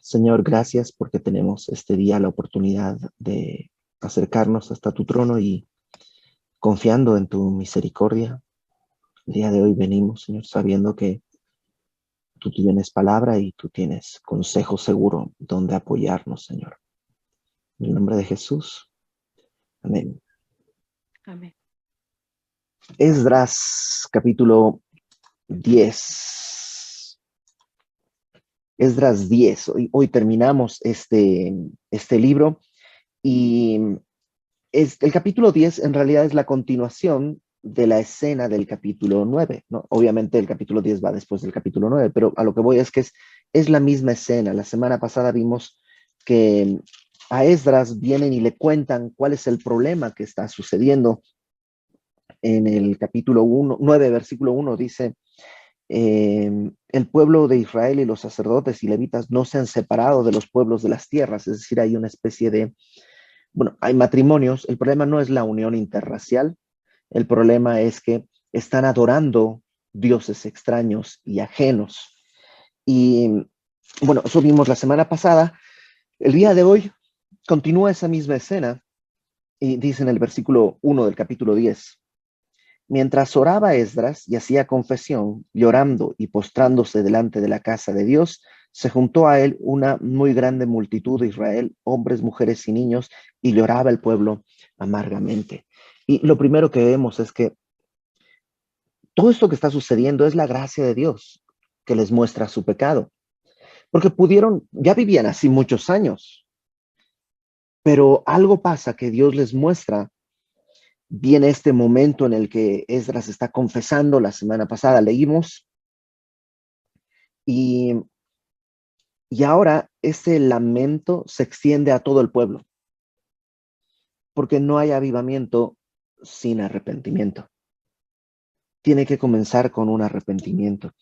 Señor, gracias porque tenemos este día la oportunidad de acercarnos hasta tu trono y confiando en tu misericordia. El día de hoy venimos, Señor, sabiendo que tú tienes palabra y tú tienes consejo seguro donde apoyarnos, Señor. En el nombre de Jesús. Amén. Amén. Esdras, capítulo 10. Esdras 10. Hoy terminamos este libro y el capítulo 10 en realidad es la continuación de la escena del capítulo 9, ¿no? Obviamente el capítulo 10 va después del capítulo 9, pero a lo que voy es que es la misma escena. La semana pasada vimos que a Esdras vienen y le cuentan cuál es el problema que está sucediendo. En el capítulo 9, versículo 1 dice, el pueblo de Israel y los sacerdotes y levitas no se han separado de los pueblos de las tierras, es decir, hay una especie de, bueno, hay matrimonios, el problema no es la unión interracial, el problema es que están adorando dioses extraños y ajenos. Y bueno, eso vimos la semana pasada. El día de hoy continúa esa misma escena y dice en el versículo 1 del capítulo 10. Mientras oraba Esdras y hacía confesión, llorando y postrándose delante de la casa de Dios, se juntó a él una muy grande multitud de Israel, hombres, mujeres y niños, y lloraba el pueblo amargamente. Y lo primero que vemos es que todo esto que está sucediendo es la gracia de Dios que les muestra su pecado, porque ya vivían así muchos años, pero algo pasa que Dios les muestra. Viene este momento en el que Esdras está confesando. La semana pasada leímos y, y ahora ese lamento se extiende a todo el pueblo, porque no hay avivamiento sin arrepentimiento. Tiene que comenzar con un arrepentimiento.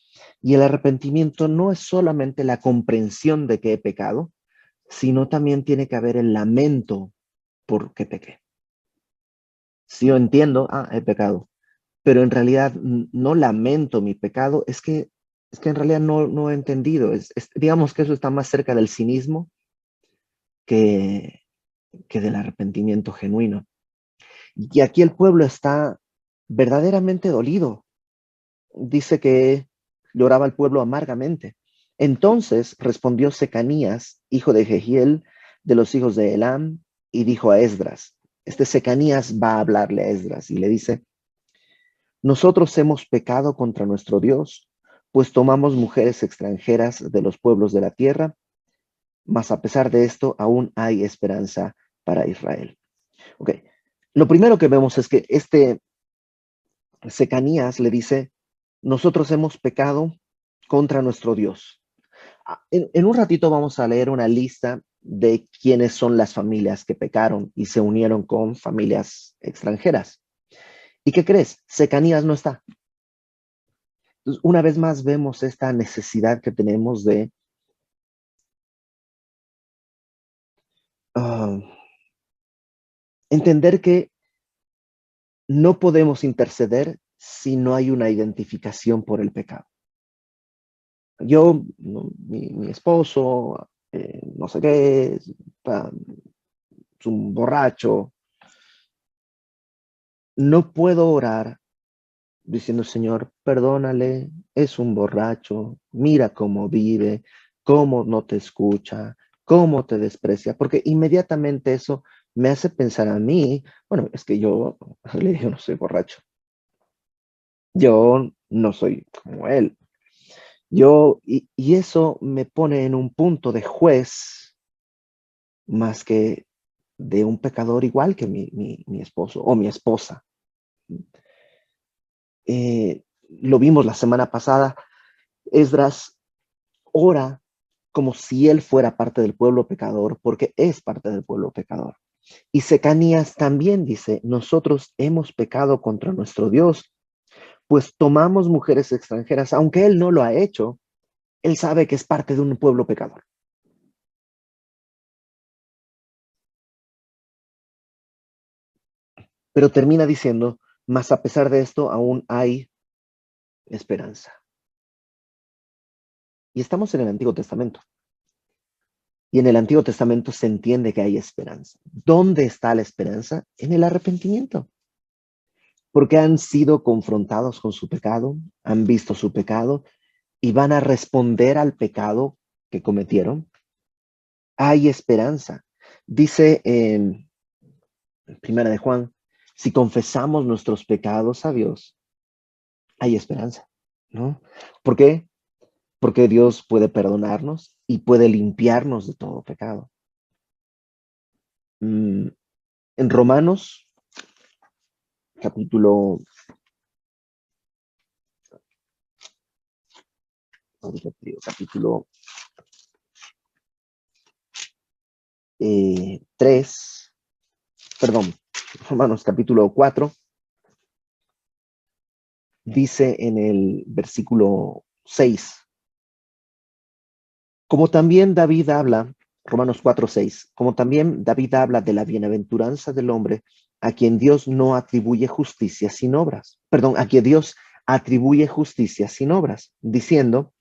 Y el arrepentimiento no es solamente la comprensión de que he pecado, sino también tiene que haber el lamento por que pequé. Si yo entiendo, he pecado, pero en realidad no lamento mi pecado, es que en realidad no he entendido. Digamos que eso está más cerca del cinismo que, que del arrepentimiento genuino. Y aquí el pueblo está verdaderamente dolido. Dice que lloraba el pueblo amargamente. Entonces respondió Secanías, hijo de Jehiel, de los hijos de Elam, y dijo a Esdras, Secanías va a hablarle a Esdras y le dice, nosotros hemos pecado contra nuestro Dios, pues tomamos mujeres extranjeras de los pueblos de la tierra, mas a pesar de esto aún hay esperanza para Israel. Ok, lo primero que vemos es que Secanías le dice, nosotros hemos pecado contra nuestro Dios. En un ratito vamos a leer una lista de quiénes son las familias que pecaron y se unieron con familias extranjeras. ¿Y qué crees? Secanías no está. Entonces, una vez más vemos esta necesidad que tenemos de entender que no podemos interceder si no hay una identificación por el pecado. Yo, mi esposo, no sé qué, es un borracho. No puedo orar diciendo, Señor, perdónale, es un borracho, mira cómo vive, cómo no te escucha, cómo te desprecia, porque inmediatamente eso me hace pensar a mí, bueno, es que yo no soy borracho, yo no soy como él. Y eso me pone en un punto de juez más que de un pecador igual que mi esposo o mi esposa. Lo vimos la semana pasada, Esdras ora como si él fuera parte del pueblo pecador, porque es parte del pueblo pecador. Y Secanías también dice, nosotros hemos pecado contra nuestro Dios, pues tomamos mujeres extranjeras, aunque él no lo ha hecho, él sabe que es parte de un pueblo pecador. Pero termina diciendo, mas a pesar de esto, aún hay esperanza. Y estamos en el Antiguo Testamento. Y en el Antiguo Testamento se entiende que hay esperanza. ¿Dónde está la esperanza? En el arrepentimiento. Porque han sido confrontados con su pecado, han visto su pecado y van a responder al pecado que cometieron. Hay esperanza. Dice en Primera de Juan, si confesamos nuestros pecados a Dios, hay esperanza, ¿no? ¿Por qué? Porque Dios puede perdonarnos y puede limpiarnos de todo pecado. En Romanos, capítulo, capítulo 3, perdón, Romanos capítulo 4, dice en el versículo 6, como también David habla, Romanos 4, 6, como también David habla de la bienaventuranza del hombre a quien Dios no atribuye justicia sin obras, perdón, a quien Dios atribuye justicia sin obras, diciendo,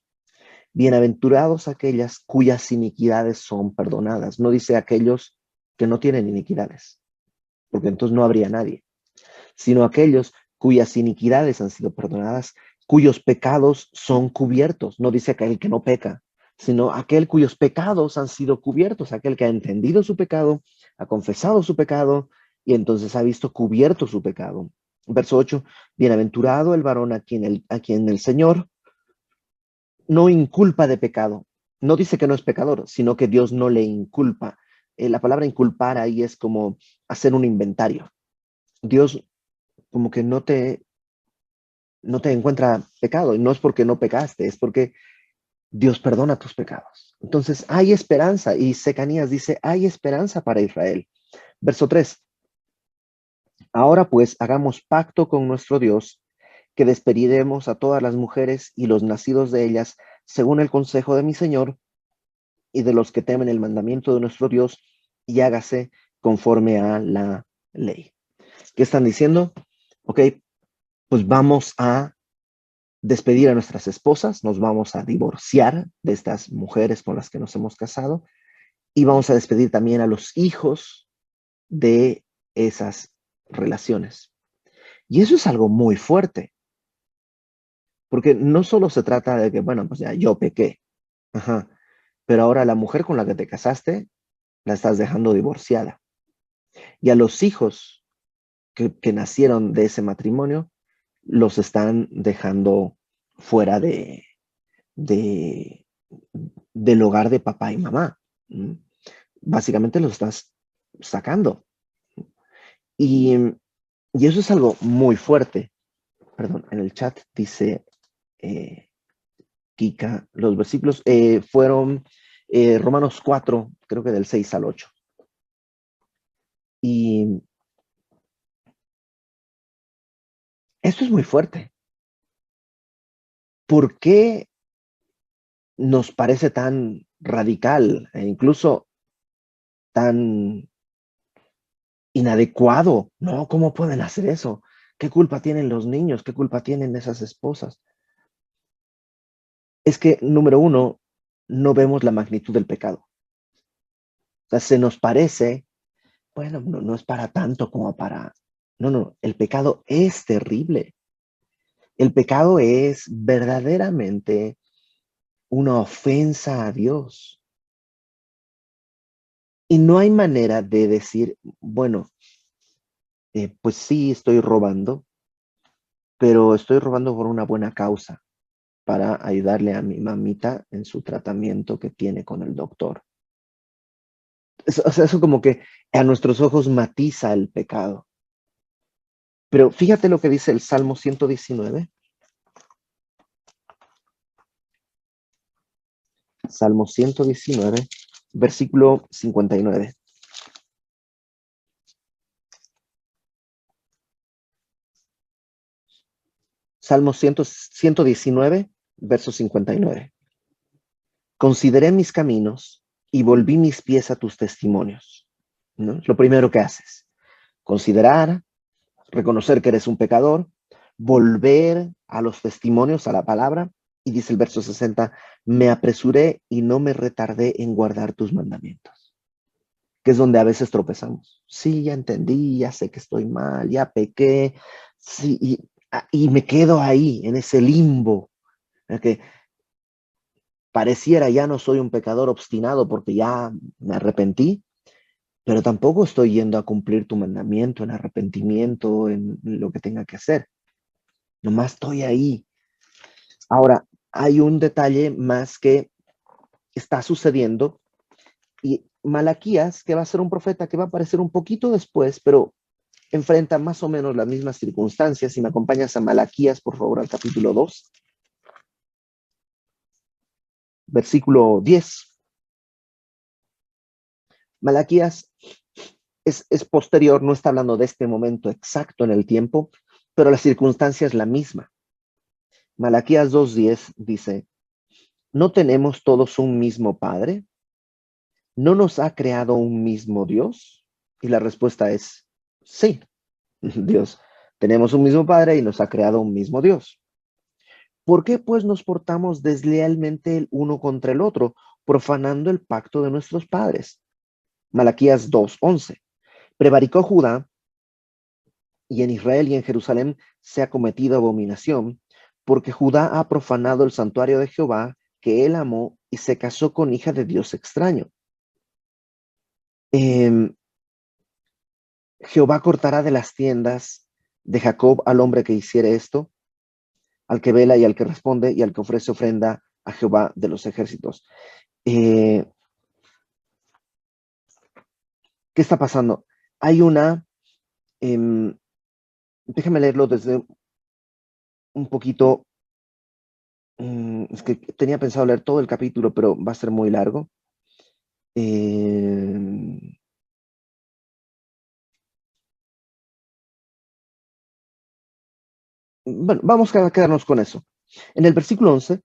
bienaventurados aquellas cuyas iniquidades son perdonadas. No dice aquellos que no tienen iniquidades, porque entonces no habría nadie, sino aquellos cuyas iniquidades han sido perdonadas, cuyos pecados son cubiertos. No dice aquel que no peca, sino aquel cuyos pecados han sido cubiertos, aquel que ha entendido su pecado, ha confesado su pecado y entonces ha visto cubierto su pecado. Verso 8, bienaventurado el varón a quien el Señor no inculpa de pecado. No dice que no es pecador, sino que Dios no le inculpa. La palabra inculpar ahí es como hacer un inventario. Dios como que no te encuentra pecado, y no es porque no pecaste, es porque Dios perdona tus pecados. Entonces hay esperanza, y Secanías dice, hay esperanza para Israel. Verso 3, ahora pues hagamos pacto con nuestro Dios, que despediremos a todas las mujeres y los nacidos de ellas, según el consejo de mi Señor, y de los que temen el mandamiento de nuestro Dios, y hágase conforme a la ley. ¿Qué están diciendo? Ok, pues vamos a despedir a nuestras esposas, nos vamos a divorciar de estas mujeres con las que nos hemos casado y vamos a despedir también a los hijos de esas relaciones. Y eso es algo muy fuerte, porque no solo se trata de que, bueno, pues ya yo pequé, ajá, pero ahora la mujer con la que te casaste la estás dejando divorciada. Y a los hijos que nacieron de ese matrimonio los están dejando fuera de, del hogar de papá y mamá. Básicamente los estás sacando. Y, y eso es algo muy fuerte. Perdón, en el chat dice Kika, los versículos fueron Romanos 4, creo que del 6 al 8. Y esto es muy fuerte. ¿Por qué nos parece tan radical e incluso tan inadecuado? No, ¿cómo pueden hacer eso? ¿Qué culpa tienen los niños? ¿Qué culpa tienen esas esposas? Es que, número uno, no vemos la magnitud del pecado. O sea, se nos parece, bueno, no es para tanto como para... No, el pecado es terrible. El pecado es verdaderamente una ofensa a Dios. Y no hay manera de decir, bueno, pues sí, estoy robando, pero estoy robando por una buena causa, para ayudarle a mi mamita en su tratamiento que tiene con el doctor. O sea, eso como que a nuestros ojos matiza el pecado. Pero fíjate lo que dice el Salmo 119. Salmo 119, versículo 59. Salmo 119, verso 59. Consideré mis caminos y volví mis pies a tus testimonios. ¿No? Lo primero que haces. Considerar, reconocer que eres un pecador, volver a los testimonios, a la palabra, Y dice el verso 60, me apresuré y no me retardé en guardar tus mandamientos, que es donde a veces tropezamos. Sí, ya entendí, ya sé que estoy mal, ya pequé, sí, y me quedo ahí, en ese limbo, que pareciera ya no soy un pecador obstinado porque ya me arrepentí, pero tampoco estoy yendo a cumplir tu mandamiento en arrepentimiento, en lo que tenga que hacer. Nomás estoy ahí. Ahora, hay un detalle más que está sucediendo y Malaquías, que va a ser un profeta que va a aparecer un poquito después, pero enfrenta más o menos las mismas circunstancias. Si me acompañas a Malaquías, por favor, al capítulo 2, versículo 10. Malaquías es posterior, no está hablando de este momento exacto en el tiempo, pero la circunstancia es la misma. Malaquías 2:10 dice, ¿no tenemos todos un mismo Padre? ¿No nos ha creado un mismo Dios? Y la respuesta es sí, Dios. Tenemos un mismo Padre y nos ha creado un mismo Dios. ¿Por qué pues nos portamos deslealmente el uno contra el otro, profanando el pacto de nuestros padres? Malaquías 2:11. Prevaricó Judá y en Israel y en Jerusalén se ha cometido abominación, porque Judá ha profanado el santuario de Jehová que él amó y se casó con hija de Dios extraño. Eh, Jehová cortará de las tiendas de Jacob al hombre que hiciere esto, al que vela y al que responde y al que ofrece ofrenda a Jehová de los ejércitos. Eh, ¿Qué está pasando? Hay una, eh, déjame leerlo desde un poquito, es que tenía pensado leer todo el capítulo, pero va a ser muy largo. Eh, bueno, vamos a quedarnos con eso. En el versículo 11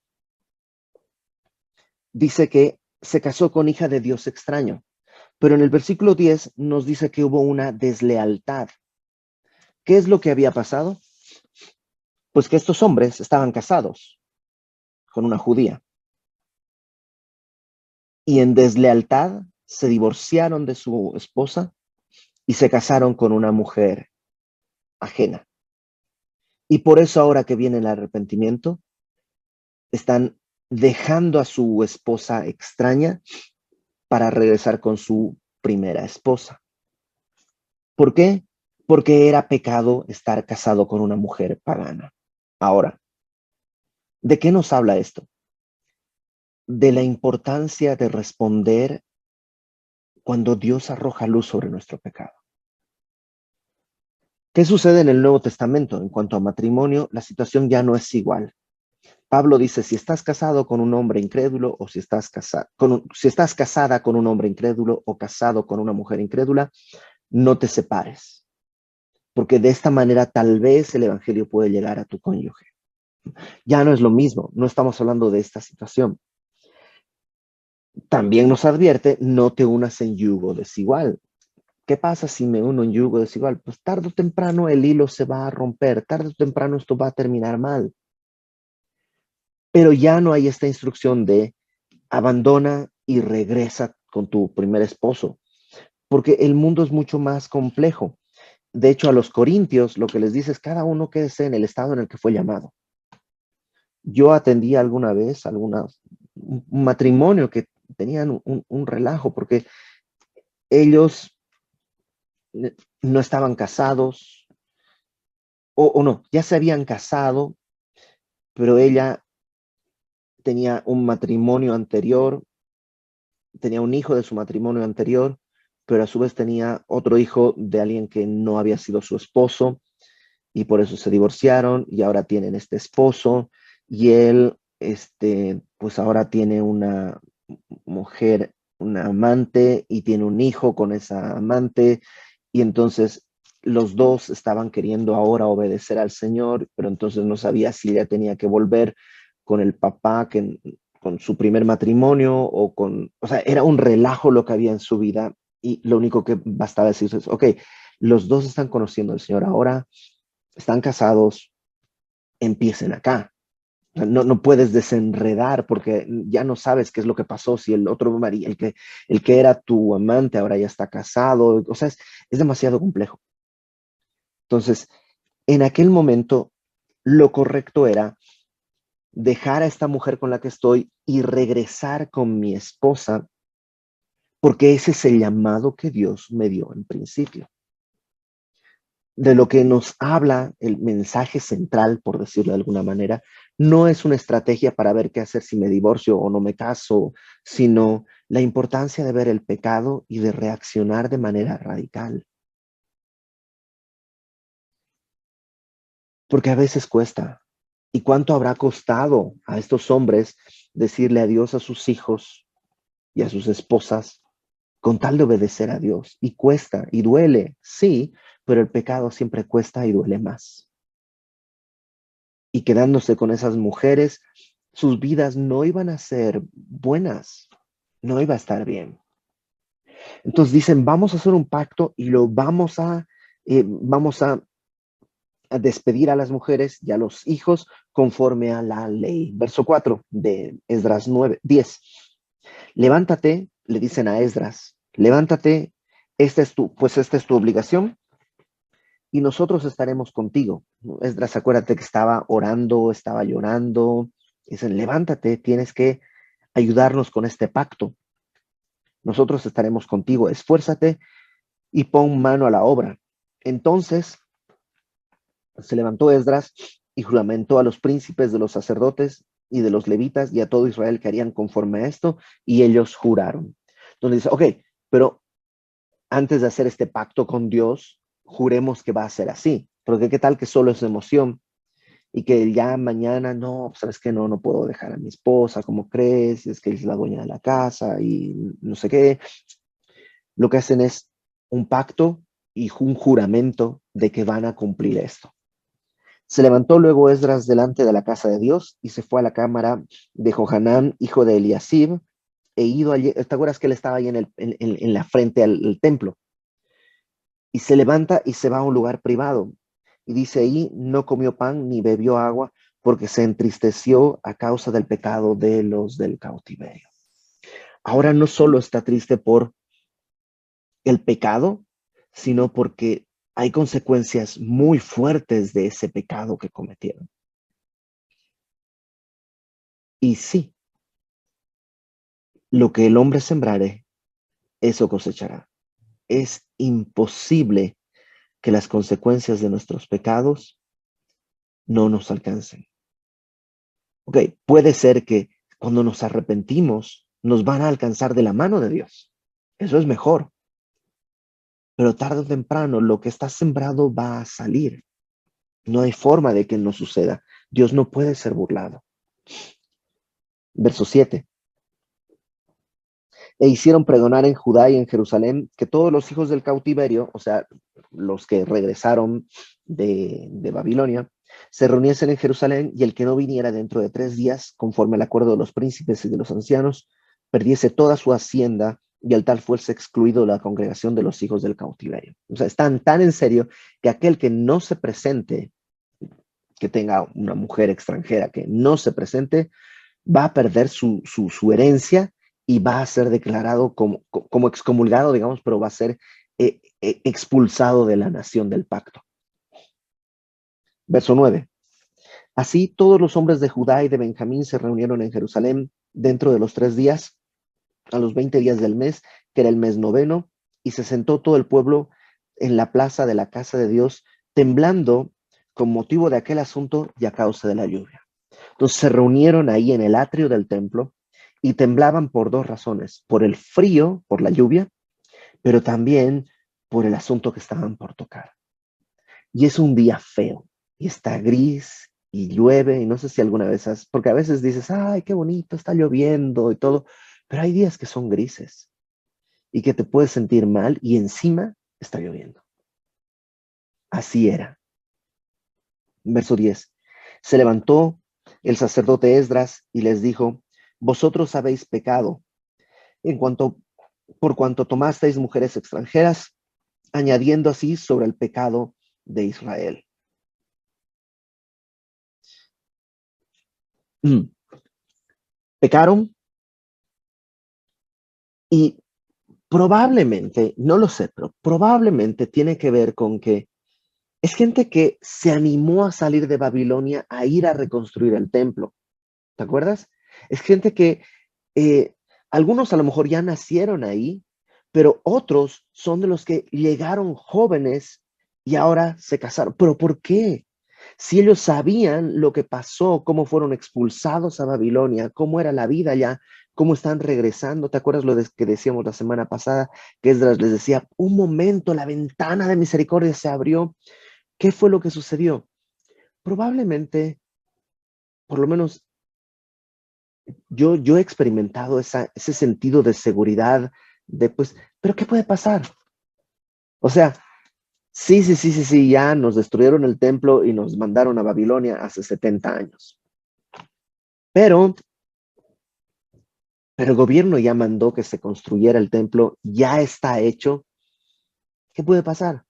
dice que se casó con hija de Dios extraño, pero en el versículo 10 nos dice que hubo una deslealtad. ¿Qué es lo que había pasado? Pues que estos hombres estaban casados con una judía y en deslealtad se divorciaron de su esposa y se casaron con una mujer ajena. Y por eso ahora que viene el arrepentimiento, están dejando a su esposa extraña para regresar con su primera esposa. ¿Por qué? Porque era pecado estar casado con una mujer pagana. Ahora, ¿de qué nos habla esto? De la importancia de responder cuando Dios arroja luz sobre nuestro pecado. ¿Qué sucede en el Nuevo Testamento? En cuanto a matrimonio, la situación ya no es igual. Pablo dice, si estás casado con un hombre incrédulo o si estás casada con un hombre incrédulo o casado con una mujer incrédula, no te separes, porque de esta manera tal vez el evangelio puede llegar a tu cónyuge. Ya no es lo mismo, no estamos hablando de esta situación. También nos advierte, no te unas en yugo desigual. ¿Qué pasa si me uno en yugo desigual? Pues tarde o temprano el hilo se va a romper, tarde o temprano esto va a terminar mal. Pero ya no hay esta instrucción de abandona y regresa con tu primer esposo, porque el mundo es mucho más complejo. De hecho, a los corintios lo que les dice es cada uno quédese en el estado en el que fue llamado. Yo atendí alguna vez un matrimonio que tenían un relajo porque ellos no estaban casados o no, ya se habían casado, pero ella tenía un matrimonio anterior, tenía un hijo de su matrimonio anterior, pero a su vez tenía otro hijo de alguien que no había sido su esposo y por eso se divorciaron y ahora tienen este esposo y él, pues ahora tiene una mujer, una amante y tiene un hijo con esa amante y entonces los dos estaban queriendo ahora obedecer al Señor, pero entonces no sabía si ella tenía que volver con el papá con su primer matrimonio o sea, era un relajo lo que había en su vida y lo único que bastaba decir es, ok, los dos están conociendo al Señor ahora, están casados, empiecen acá. No puedes desenredar porque ya no sabes qué es lo que pasó, si el otro marido, el que era tu amante ahora ya está casado, o sea, es demasiado complejo. Entonces, en aquel momento, lo correcto era dejar a esta mujer con la que estoy y regresar con mi esposa, porque ese es el llamado que Dios me dio en principio. De lo que nos habla el mensaje central, por decirlo de alguna manera, no es una estrategia para ver qué hacer si me divorcio o no me caso, sino la importancia de ver el pecado y de reaccionar de manera radical. Porque a veces cuesta. ¿Y cuánto habrá costado a estos hombres decirle adiós a sus hijos y a sus esposas con tal de obedecer a Dios? Y cuesta y duele, sí, pero el pecado siempre cuesta y duele más. Y quedándose con esas mujeres, sus vidas no iban a ser buenas, no iba a estar bien. Entonces dicen, vamos a hacer un pacto y lo vamos a despedir a las mujeres y a los hijos conforme a la ley. Verso 4 de Esdras 10. Levántate, le dicen a Esdras, levántate, esta es tu obligación y nosotros estaremos contigo. Esdras, acuérdate que estaba orando, estaba llorando. Dicen, levántate, tienes que ayudarnos con este pacto. Nosotros estaremos contigo, esfuérzate y pon mano a la obra. Entonces se levantó Esdras y juramentó a los príncipes de los sacerdotes y de los levitas y a todo Israel que harían conforme a esto, y ellos juraron. Entonces dice, ok, pero antes de hacer este pacto con Dios, juremos que va a ser así, porque qué tal que solo es emoción y que ya mañana, no, sabes que no puedo dejar a mi esposa, ¿cómo crees? Es que es la dueña de la casa y no sé qué. Lo que hacen es un pacto y un juramento de que van a cumplir esto. Se levantó luego Esdras delante de la casa de Dios y se fue a la cámara de Johanán, hijo de Eliasib, e ido allí. ¿Te acuerdas que él estaba ahí en la frente al templo? Y se levanta y se va a un lugar privado. Y dice ahí, no comió pan ni bebió agua porque se entristeció a causa del pecado de los del cautiverio. Ahora no solo está triste por el pecado, sino porque hay consecuencias muy fuertes de ese pecado que cometieron. Y sí, lo que el hombre sembrare, eso cosechará. Es imposible que las consecuencias de nuestros pecados no nos alcancen. Ok, puede ser que cuando nos arrepentimos nos van a alcanzar de la mano de Dios. Eso es mejor. Pero tarde o temprano lo que está sembrado va a salir. No hay forma de que no suceda. Dios no puede ser burlado. Verso 7. E hicieron pregonar en Judá y en Jerusalén que todos los hijos del cautiverio, o sea, los que regresaron de Babilonia, se reuniesen en Jerusalén y el que no viniera dentro de 3 días, conforme al acuerdo de los príncipes y de los ancianos, perdiese toda su hacienda y al tal fuese excluido de la congregación de los hijos del cautiverio. O sea, están tan en serio que aquel que no se presente, que tenga una mujer extranjera que no se presente, va a perder su herencia y va a ser declarado como excomulgado, digamos, pero va a ser expulsado de la nación del pacto. Verso 9. Así todos los hombres de Judá y de Benjamín se reunieron en Jerusalén dentro de los 3 días, a los 20 días del mes, que era el mes noveno, y se sentó todo el pueblo en la plaza de la casa de Dios, temblando con motivo de aquel asunto y a causa de la lluvia. Entonces se reunieron ahí en el atrio del templo y temblaban por 2 razones, por el frío, por la lluvia, pero también por el asunto que estaban por tocar. Y es un día feo, y está gris, y llueve, y no sé si alguna vez porque a veces dices, ay, qué bonito, está lloviendo y todo, pero hay días que son grises y que te puedes sentir mal y encima está lloviendo. Así era. Verso 10. Se levantó el sacerdote Esdras y les dijo, vosotros habéis pecado en cuanto, por cuanto tomasteis mujeres extranjeras, añadiendo así sobre el pecado de Israel. Pecaron y probablemente, no lo sé, pero probablemente tiene que ver con que es gente que se animó a salir de Babilonia a ir a reconstruir el templo. ¿Te acuerdas? Es gente que eh, algunos a lo mejor ya nacieron ahí, pero otros son de los que llegaron jóvenes y ahora se casaron. ¿Pero por qué? Si ellos sabían lo que pasó, cómo fueron expulsados a Babilonia, cómo era la vida allá, cómo están regresando. ¿Te acuerdas que decíamos la semana pasada? Que Esdras les decía, un momento, la ventana de misericordia se abrió. ¿Qué fue lo que sucedió? Probablemente, por lo menos yo he experimentado ese sentido de seguridad, de pues, pero ¿qué puede pasar? O sea, sí, ya nos destruyeron el templo y nos mandaron a Babilonia hace 70 años. Pero, pero el gobierno ya mandó que se construyera el templo, ya está hecho. ¿Qué puede pasar?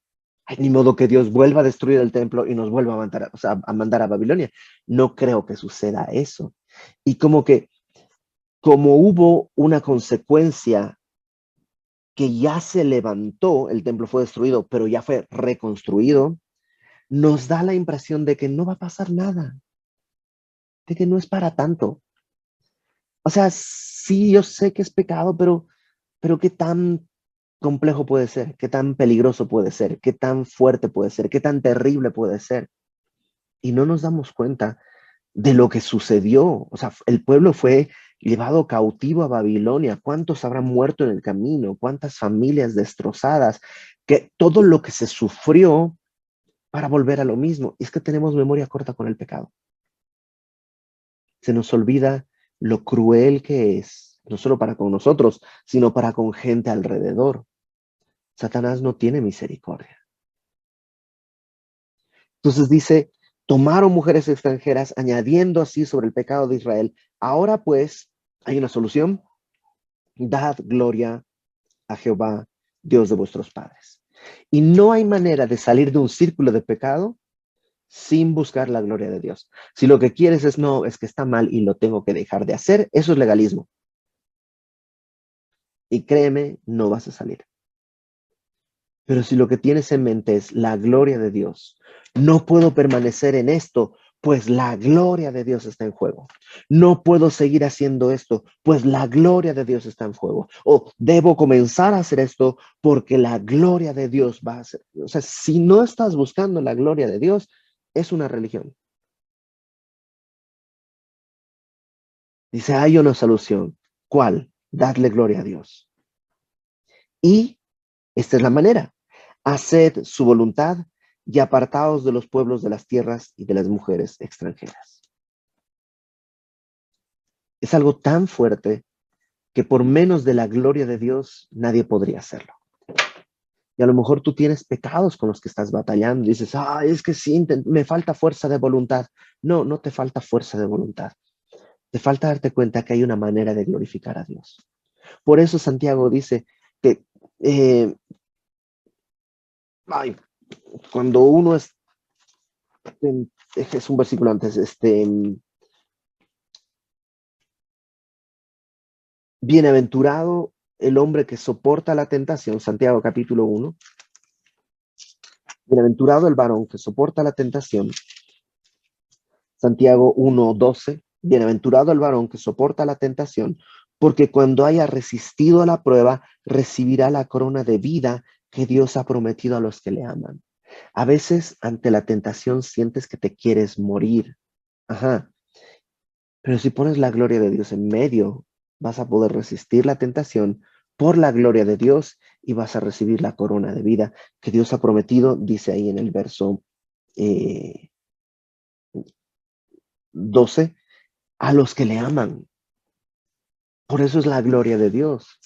Ay, ni modo que Dios vuelva a destruir el templo y nos vuelva a mandar, o sea, a mandar a Babilonia. No creo que suceda eso. Y como hubo una consecuencia que ya se levantó, el templo fue destruido, pero ya fue reconstruido, nos da la impresión de que no va a pasar nada, de que no es para tanto. O sea, sí, yo sé que es pecado, pero ¿qué tan complejo puede ser? ¿Qué tan peligroso puede ser? ¿Qué tan fuerte puede ser? ¿Qué tan terrible puede ser? Y no nos damos cuenta de lo que sucedió. O sea, el pueblo fue llevado cautivo a Babilonia. ¿Cuántos habrán muerto en el camino? ¿Cuántas familias destrozadas? Que todo lo que se sufrió para volver a lo mismo. Y es que tenemos memoria corta con el pecado. Se nos olvida lo cruel que es, no solo para con nosotros, sino para con gente alrededor. Satanás no tiene misericordia. Entonces dice, tomaron mujeres extranjeras, añadiendo así sobre el pecado de Israel. Ahora pues, hay una solución. Dad gloria a Jehová, Dios de vuestros padres. Y no hay manera de salir de un círculo de pecado sin buscar la gloria de Dios. Si lo que quieres es no, es que está mal y lo tengo que dejar de hacer, eso es legalismo. Y créeme, no vas a salir. Pero si lo que tienes en mente es la gloria de Dios, no puedo permanecer en esto, pues la gloria de Dios está en juego. No puedo seguir haciendo esto, pues la gloria de Dios está en juego. O debo comenzar a hacer esto porque la gloria de Dios va a ser. O sea, si no estás buscando la gloria de Dios, es una religión. Dice, hay una solución. ¿Cuál? Darle gloria a Dios. Y esta es la manera. Haced su voluntad y apartaos de los pueblos de las tierras y de las mujeres extranjeras. Es algo tan fuerte que por menos de la gloria de Dios nadie podría hacerlo. Y a lo mejor tú tienes pecados con los que estás batallando. Y dices, es que sí, me falta fuerza de voluntad. No, no te falta fuerza de voluntad. Te falta darte cuenta que hay una manera de glorificar a Dios. Por eso Santiago dice que ay, cuando uno es un versículo antes, bienaventurado el hombre que soporta la tentación, Santiago capítulo 1, bienaventurado el varón que soporta la tentación, Santiago 1:12, bienaventurado el varón que soporta la tentación, porque cuando haya resistido a la prueba, recibirá la corona de vida que Dios ha prometido a los que le aman. A veces ante la tentación sientes que te quieres morir. Ajá. Pero si pones la gloria de Dios en medio, vas a poder resistir la tentación por la gloria de Dios y vas a recibir la corona de vida que Dios ha prometido, dice ahí en el verso 12, a los que le aman. Por eso es la gloria de Dios.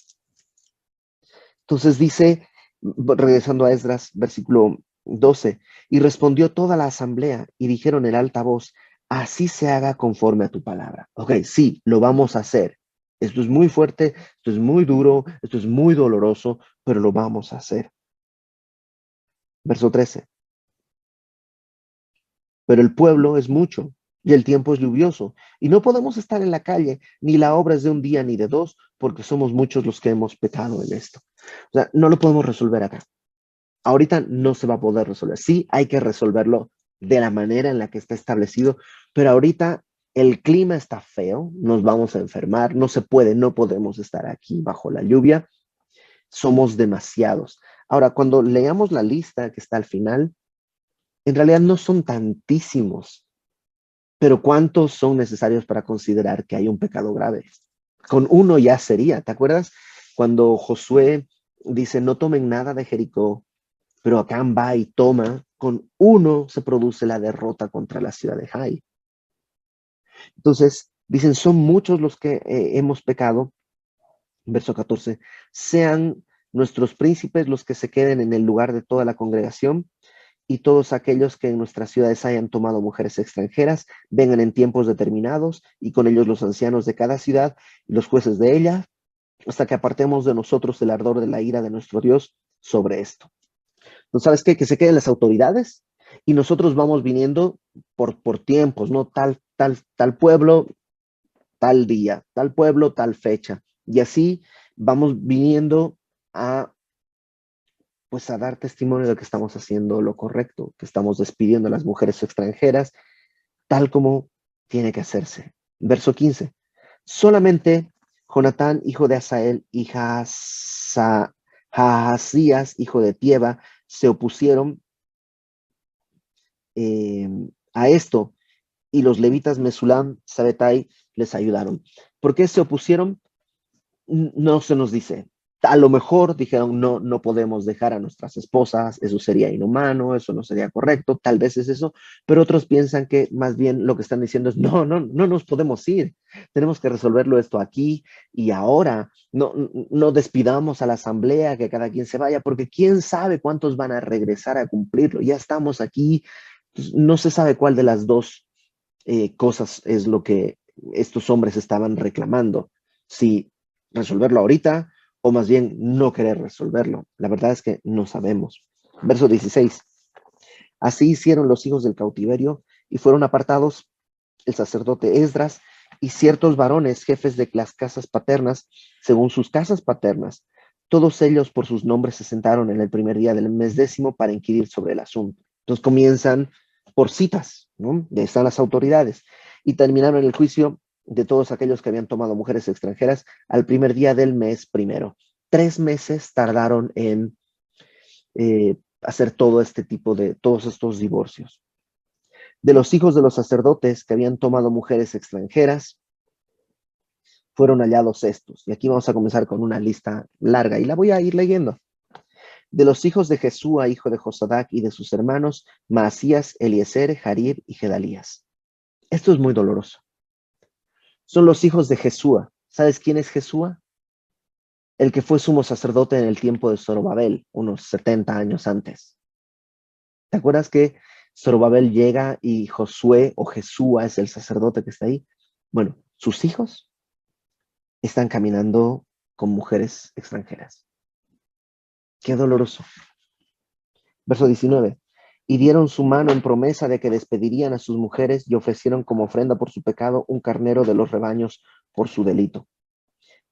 Entonces dice, regresando a Esdras, versículo 12, y respondió toda la asamblea y dijeron en alta voz, así se haga conforme a tu palabra. Ok, sí, lo vamos a hacer. Esto es muy fuerte, esto es muy duro, esto es muy doloroso, pero lo vamos a hacer. Verso 13, pero el pueblo es mucho y el tiempo es lluvioso, y no podemos estar en la calle, ni la obra es de un día ni de dos, porque somos muchos los que hemos pecado en esto. O sea, no lo podemos resolver acá. Ahorita no se va a poder resolver. Sí, hay que resolverlo de la manera en la que está establecido, pero ahorita el clima está feo, nos vamos a enfermar, no se puede, no podemos estar aquí bajo la lluvia, somos demasiados. Ahora, cuando leamos la lista que está al final, en realidad no son tantísimos, pero ¿cuántos son necesarios para considerar que hay un pecado grave? Con uno ya sería, ¿te acuerdas? Cuando Josué dice, no tomen nada de Jericó, pero Acán va y toma, con uno se produce la derrota contra la ciudad de Jai. Entonces, dicen, son muchos los que hemos pecado, verso 14, sean nuestros príncipes los que se queden en el lugar de toda la congregación, y todos aquellos que en nuestras ciudades hayan tomado mujeres extranjeras, vengan en tiempos determinados, y con ellos los ancianos de cada ciudad y los jueces de ella, hasta que apartemos de nosotros el ardor de la ira de nuestro Dios sobre esto. ¿No sabes qué? Que se queden las autoridades y nosotros vamos viniendo por tiempos, ¿no? Tal pueblo, tal día, tal pueblo, tal fecha. Y así vamos viniendo a, pues, a dar testimonio de que estamos haciendo lo correcto, que estamos despidiendo a las mujeres extranjeras, tal como tiene que hacerse. Verso 15. Solamente Jonatán, hijo de Asael, y Jaazías, hijo de Tieba, se opusieron eh, a esto, y los levitas Mesulam, Sabetai les ayudaron. ¿Por qué se opusieron? No se nos dice. A lo mejor dijeron, no, no podemos dejar a nuestras esposas, eso sería inhumano, eso no sería correcto, tal vez es eso, pero otros piensan que más bien lo que están diciendo es, no, no, no nos podemos ir, tenemos que resolverlo esto aquí y ahora, no, no despidamos a la asamblea, que cada quien se vaya, porque quién sabe cuántos van a regresar a cumplirlo, ya estamos aquí, pues, no se sabe cuál de las dos cosas es lo que estos hombres estaban reclamando. Si resolverlo ahorita o más bien no querer resolverlo. La verdad es que no sabemos. Verso 16. Así hicieron los hijos del cautiverio y fueron apartados el sacerdote Esdras y ciertos varones, jefes de las casas paternas, según sus casas paternas. Todos ellos por sus nombres se sentaron en el primer día del mes 10 para inquirir sobre el asunto. Entonces comienzan por citas, ¿no? Ya están las autoridades. Y terminaron el juicio de todos aquellos que habían tomado mujeres extranjeras al primer día del mes primero. 3 meses tardaron en hacer todo este tipo de, todos estos divorcios. De los hijos de los sacerdotes que habían tomado mujeres extranjeras, fueron hallados estos. Y aquí vamos a comenzar con una lista larga y la voy a ir leyendo. De los hijos de Jesúa, hijo de Josadac, y de sus hermanos, Maasías, Eliezer, Jarib y Gedalías. Esto es muy doloroso. Son los hijos de Jesúa. ¿Sabes quién es Jesúa? El que fue sumo sacerdote en el tiempo de Zorobabel, unos 70 años antes. ¿Te acuerdas que Zorobabel llega y Josué o Jesúa es el sacerdote que está ahí? Bueno, sus hijos están caminando con mujeres extranjeras. Qué doloroso. Verso 19. Y dieron su mano en promesa de que despedirían a sus mujeres y ofrecieron como ofrenda por su pecado un carnero de los rebaños por su delito.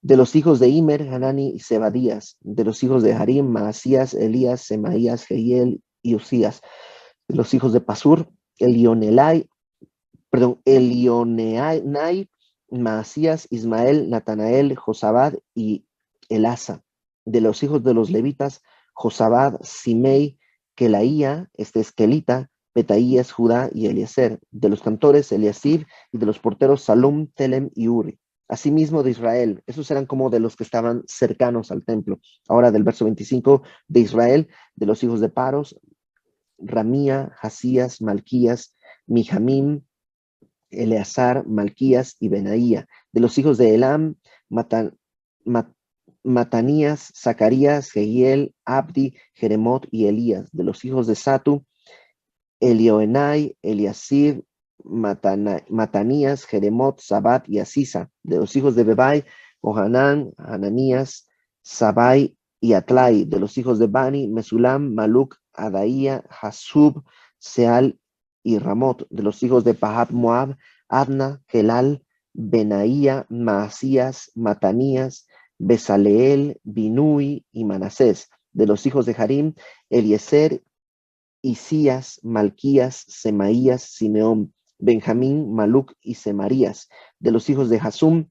De los hijos de Imer, Hanani y Zebadías. De los hijos de Harim, Maasías, Elías, Semaías, Jehiel y Usías. De los hijos de Pasur, Elioneai, Maasías, Ismael, Natanael, Josabad y Elasa. De los hijos de los levitas, Josabad, Simei, Kelaía, Esquelita, Petaías, Judá y Eliezer. De los cantores, Eliasib, y de los porteros, Salum, Telem y Uri. Asimismo de Israel, esos eran como de los que estaban cercanos al templo. Ahora del verso 25, de Israel, de los hijos de Paros, Ramía, Jasías, Malquías, Mijamim, Eleazar, Malquías y Benaía. De los hijos de Elam, Matanías, Zacarías, Jehiel, Abdi, Jeremot y Elías. De los hijos de Satu, Elioenai, Eliasib, Matanías, Jeremot, Sabat y Asisa. De los hijos de Bebai, Ohanán, Ananías, Sabai y Atlai. De los hijos de Bani, Mesulam, Maluk, Adaía, Hasub, Seal y Ramot. De los hijos de Pahat Moab, Adna, Gelal, Benaía, Maasías, Matanías, Besaleel, Binui y Manasés. De los hijos de Harim, Eliezer, Isías, Malquías, Semaías, Simeón, Benjamín, Maluc y Semarías. De los hijos de Hasum,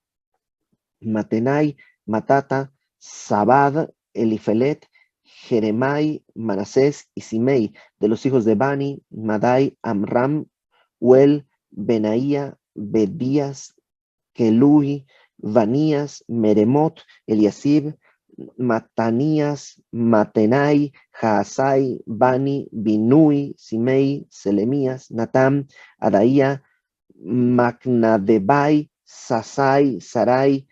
Matenai, Matata, Sabad, Elifelet, Jeremai, Manasés y Simei. De los hijos de Bani, Madai, Amram, Uel, Benaía, Bedías, Kelui, Vanías, Meremot, Eliasib, Matanías, Matenai, Jaasai, Bani, Binui, Simei, Selemías, Natam, Adaía, Macnadebai, Sasai, Sarai,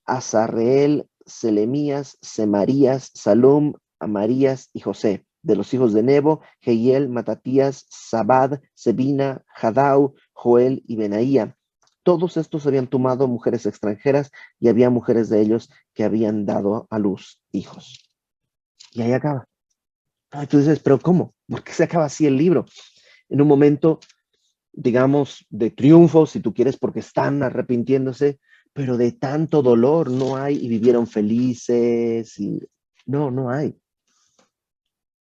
Azarreel, Selemías, Semarías, Salum, Amarías y José. De los hijos de Nebo, Jehiel, Matatías, Sabad, Sebina, Jadau, Joel y Benaía. Todos estos habían tomado mujeres extranjeras y había mujeres de ellos que habían dado a luz hijos. Y ahí acaba. Y tú dices, pero ¿cómo? ¿Por qué se acaba así el libro? En un momento, digamos, de triunfo, si tú quieres, porque están arrepintiéndose, pero de tanto dolor no hay y vivieron felices. Y... No, no hay.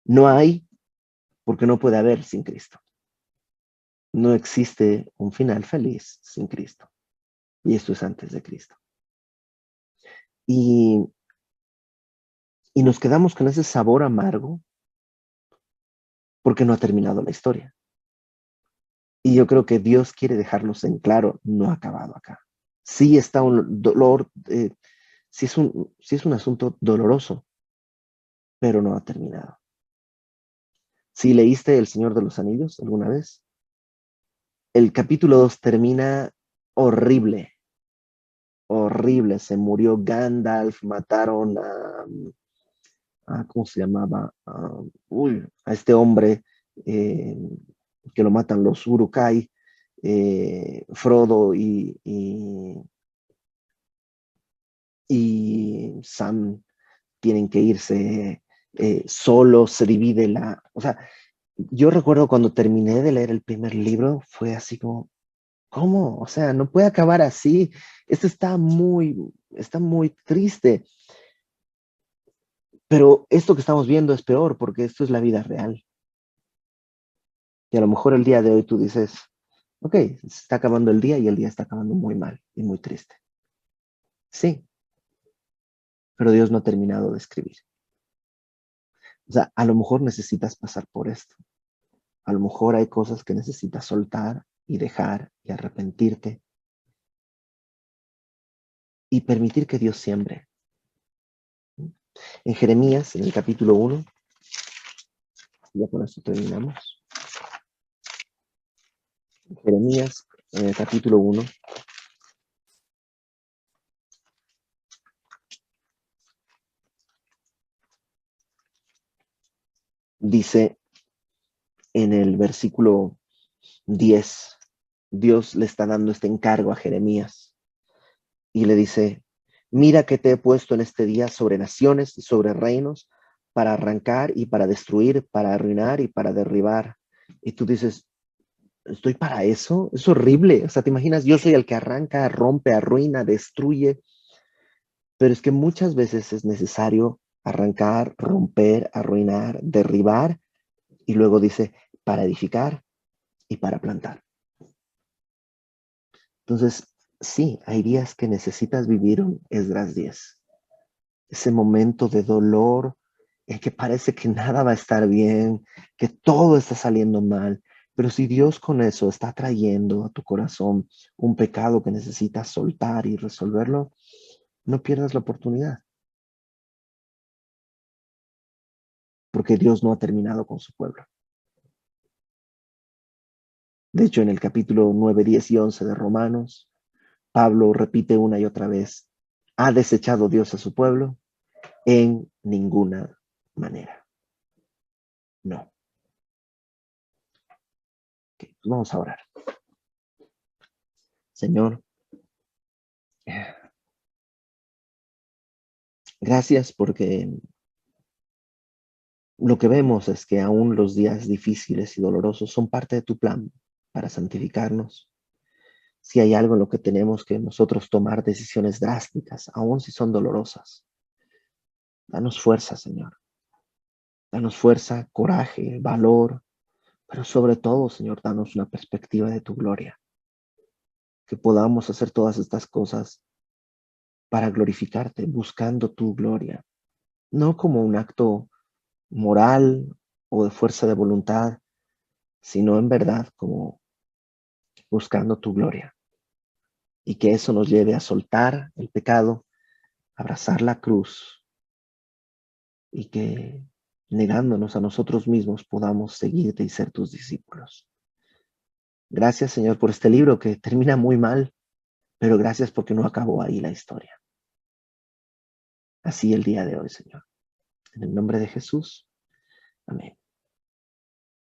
No hay porque no puede haber sin Cristo. No existe un final feliz sin Cristo. Y esto es antes de Cristo. Y nos quedamos con ese sabor amargo porque no ha terminado la historia. Y yo creo que Dios quiere dejarnos en claro, no ha acabado acá. Sí está un dolor, sí es un asunto doloroso, pero no ha terminado. Si leíste El Señor de los Anillos alguna vez, el capítulo 2 termina horrible, horrible. Se murió Gandalf, mataron ¿cómo se llamaba? A este hombre eh, que lo matan los Uruk-hai, Frodo y Sam tienen que irse solos, se divide la... O sea, yo recuerdo cuando terminé de leer el primer libro, fue así como, ¿cómo? O sea, no puede acabar así. Esto está muy triste. Pero esto que estamos viendo es peor porque esto es la vida real. Y a lo mejor el día de hoy tú dices, ok, se está acabando el día y el día está acabando muy mal y muy triste. Sí, pero Dios no ha terminado de escribir. O sea, a lo mejor necesitas pasar por esto. A lo mejor hay cosas que necesitas soltar y dejar y arrepentirte y permitir que Dios siembre. En Jeremías, en el capítulo 1, ya con esto terminamos. En Jeremías, en el capítulo 1, dice en el versículo 10, Dios le está dando este encargo a Jeremías y le dice, mira que te he puesto en este día sobre naciones y sobre reinos para arrancar y para destruir, para arruinar y para derribar. Y tú dices, ¿estoy para eso? Es horrible. O sea, te imaginas, yo soy el que arranca, rompe, arruina, destruye, pero es que muchas veces es necesario arrancar, romper, arruinar, derribar y luego dice, para edificar y para plantar. Entonces, sí, hay días que necesitas vivir un Esdras 10. Ese momento de dolor en que parece que nada va a estar bien, que todo está saliendo mal. Pero si Dios con eso está trayendo a tu corazón un pecado que necesitas soltar y resolverlo, no pierdas la oportunidad, porque Dios no ha terminado con su pueblo. De hecho, en el capítulo 9, 10 y 11 de Romanos, Pablo repite una y otra vez, ¿ha desechado Dios a su pueblo? En ninguna manera. No. Okay, pues vamos a orar. Señor, gracias porque lo que vemos es que aún los días difíciles y dolorosos son parte de tu plan para santificarnos. Si hay algo en lo que tenemos que nosotros tomar decisiones drásticas, aun si son dolorosas, danos fuerza, Señor. Danos fuerza, coraje, valor, pero sobre todo, Señor, danos una perspectiva de tu gloria, que podamos hacer todas estas cosas para glorificarte, buscando tu gloria, no como un acto moral o de fuerza de voluntad, sino en verdad como buscando tu gloria. Y que eso nos lleve a soltar el pecado, abrazar la cruz y que negándonos a nosotros mismos podamos seguirte y ser tus discípulos. Gracias, Señor, por este libro que termina muy mal, pero gracias porque no acabó ahí la historia. Así el día de hoy, Señor. En el nombre de Jesús. Amén.